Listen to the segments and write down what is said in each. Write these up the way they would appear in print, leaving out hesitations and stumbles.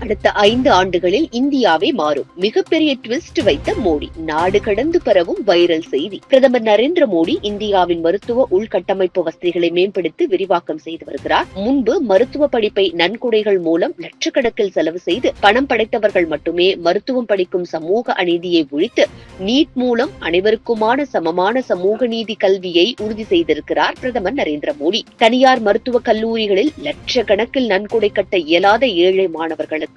அடுத்த 5 ஆண்டுகளில் இந்தியாவே மாறும். மிகப்பெரிய ட்விஸ்ட் வைத்த மோடி. நாடு கடந்து பரவும் வைரல் செய்தி. பிரதமர் நரேந்திர மோடி இந்தியாவின் மருத்துவ உள்கட்டமைப்பு வசதிகளை மேம்படுத்தி விரிவாக்கம் செய்து வருகிறார். முன்பு மருத்துவ படிப்பை நன்கொடைகள் மூலம் லட்சக்கணக்கில் செலவு செய்து பணம் படைத்தவர்கள் மட்டுமே மருத்துவம் படிக்கும் சமூக அநீதியை ஒழித்து நீட் மூலம் அனைவருக்குமான சமமான சமூக நீதி கல்வியை உறுதி செய்திருக்கிறார் பிரதமர் நரேந்திர மோடி. தனியார் மருத்துவ கல்லூரிகளில் லட்சக்கணக்கில் நன்கொடை கட்ட இயலாத ஏழை மாணவர்களுக்கு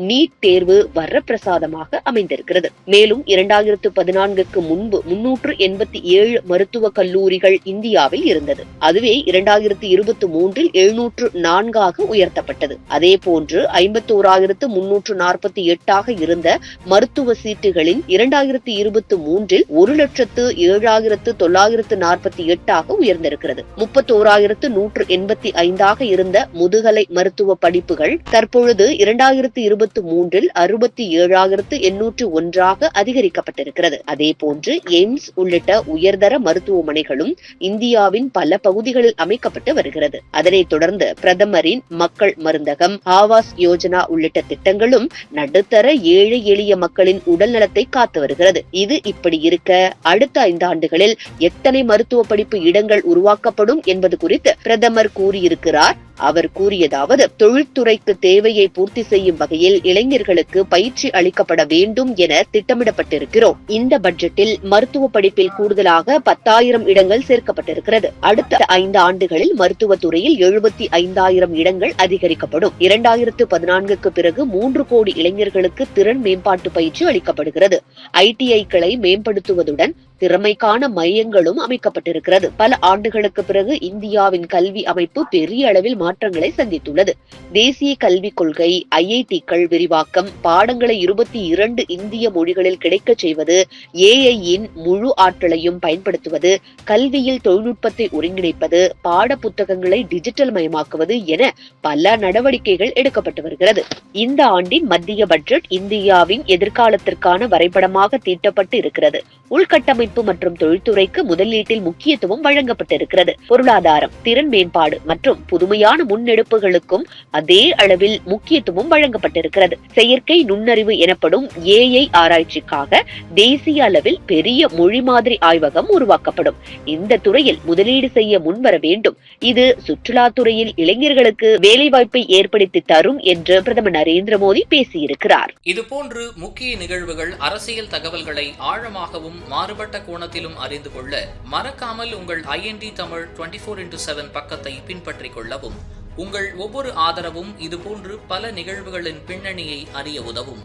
நீட் தேர்வு வரப்பிரசாதமாக அமைந்திருக்கிறது. மேலும் 2014க்கு முன்பு 387 மருத்துவ கல்லூரிகள் இந்தியாவில் இருந்தது. அதுவே 2023இல் 704ஆக உயர்த்தப்பட்டது. அதே போன்று 51,348ஆக இருந்த மருத்துவ சீட்டுகளின் 2023இல் 1,07,948ஆக உயர்ந்திருக்கிறது. 31,185ஆக இருந்த முதுகலை மருத்துவ படிப்புகள் தற்பொழுது 2023இல் 67,801ஆக அதிகரிக்கப்பட்டிருக்கிறது. அதே போன்று எய்ம்ஸ் உள்ளிட்ட உயர்தர மருத்துவமனைகளும் இந்தியாவின் பல பகுதிகளில் அமைக்கப்பட்டு வருகிறது. அதனைத் தொடர்ந்து பிரதமரின் மக்கள் மருந்தகம், ஆவாஸ் யோஜனா உள்ளிட்ட திட்டங்களும் நடுத்தர ஏழை எளிய மக்களின் உடல் நலத்தை காத்து வருகிறது. இது இப்படி இருக்க அடுத்த 5 ஆண்டுகளில் எத்தனை மருத்துவ படிப்பு இடங்கள் உருவாக்கப்படும் என்பது குறித்து பிரதமர் கூறியிருக்கிறார். அவர் கூறியதாவது, தொழில்துறைக்கு தேவையை பூர்த்தி செய்யும் வகையில் இளைஞர்களுக்கு பயிற்சி அளிக்கப்பட வேண்டும் என திட்டமிடப்பட்டிருக்கிறோம். இந்த பட்ஜெட்டில் மருத்துவ படிப்பில் கூடுதலாக 10,000 இடங்கள் சேர்க்கப்பட்டிருக்கிறது. அடுத்த 5 ஆண்டுகளில் மருத்துவ துறையில் 75,000 இடங்கள் அதிகரிக்கப்படும். 2014க்கு பிறகு 3 கோடி இளைஞர்களுக்கு திறன் மேம்பாட்டு பயிற்சி அளிக்கப்படுகிறது. ITI-க்களை மேம்படுத்துவதுடன் திறமைக்கான மையங்களும் அமைக்கப்பட்டிருக்கிறது. பல ஆண்டுகளுக்கு பிறகு இந்தியாவின் கல்வி அமைப்பு பெரிய அளவில் மாற்றங்களை சந்தித்துள்ளது. தேசிய கல்விக் கொள்கை, IIT-க்கள் விரிவாக்கம், பாடங்களை 22 இந்திய மொழிகளில் கிடைக்கச் செய்வது, AI-யின் முழு ஆற்றலையும் பயன்படுத்துவது, கல்வியில் தொழில்நுட்பத்தை ஒருங்கிணைப்பது, பாட புத்தகங்களை டிஜிட்டல் மயமாக்குவது என பல நடவடிக்கைகள் எடுக்கப்பட்டு வருகிறது. இந்த ஆண்டின் மத்திய பட்ஜெட் இந்தியாவின் எதிர்காலத்திற்கான வரைபடமாக தீட்டப்பட்டு இருக்கிறது. உள்கட்டமைப்பு மற்றும் தொழில்துறைக்கு முதலீட்டில் முக்கியத்துவம் வழங்கப்பட்டிருக்கிறது. பொருளாதாரம், திறன் மேம்பாடு மற்றும் புதுமையான முன்னெடுப்புகளுக்கும் அதே அளவில் முக்கியத்துவம் வழங்கப்பட்டிருக்கிறது. செயற்கை நுண்ணறிவு எனப்படும் AI ஆராய்ச்சிக்காக தேசிய அளவில் பெரிய மொழி மாதிரி ஆய்வகம் உருவாக்கப்படும். இந்த துறையில் முதலீடு செய்ய முன்வர வேண்டும். இது சுற்றுலாத்துறையில் இளைஞர்களுக்கு வேலைவாய்ப்பை ஏற்படுத்தி தரும் என்று பிரதமர் நரேந்திர மோடி பேசியிருக்கிறார். இதுபோன்று முக்கிய நிகழ்வுகள், அரசியல் தகவல்களை ஆழமாகவும் மாறுபட்ட கோணத்திலும் அறிந்து கொள்ள மறக்காமல் உங்கள் IND தமிழ் 24x7 பக்கத்தை பின்பற்றிக் கொள்ளவும். உங்கள் ஒவ்வொரு ஆதரவும் இதுபோன்று பல நிகழ்வுகளின் பின்னணியை அறிய உதவும்.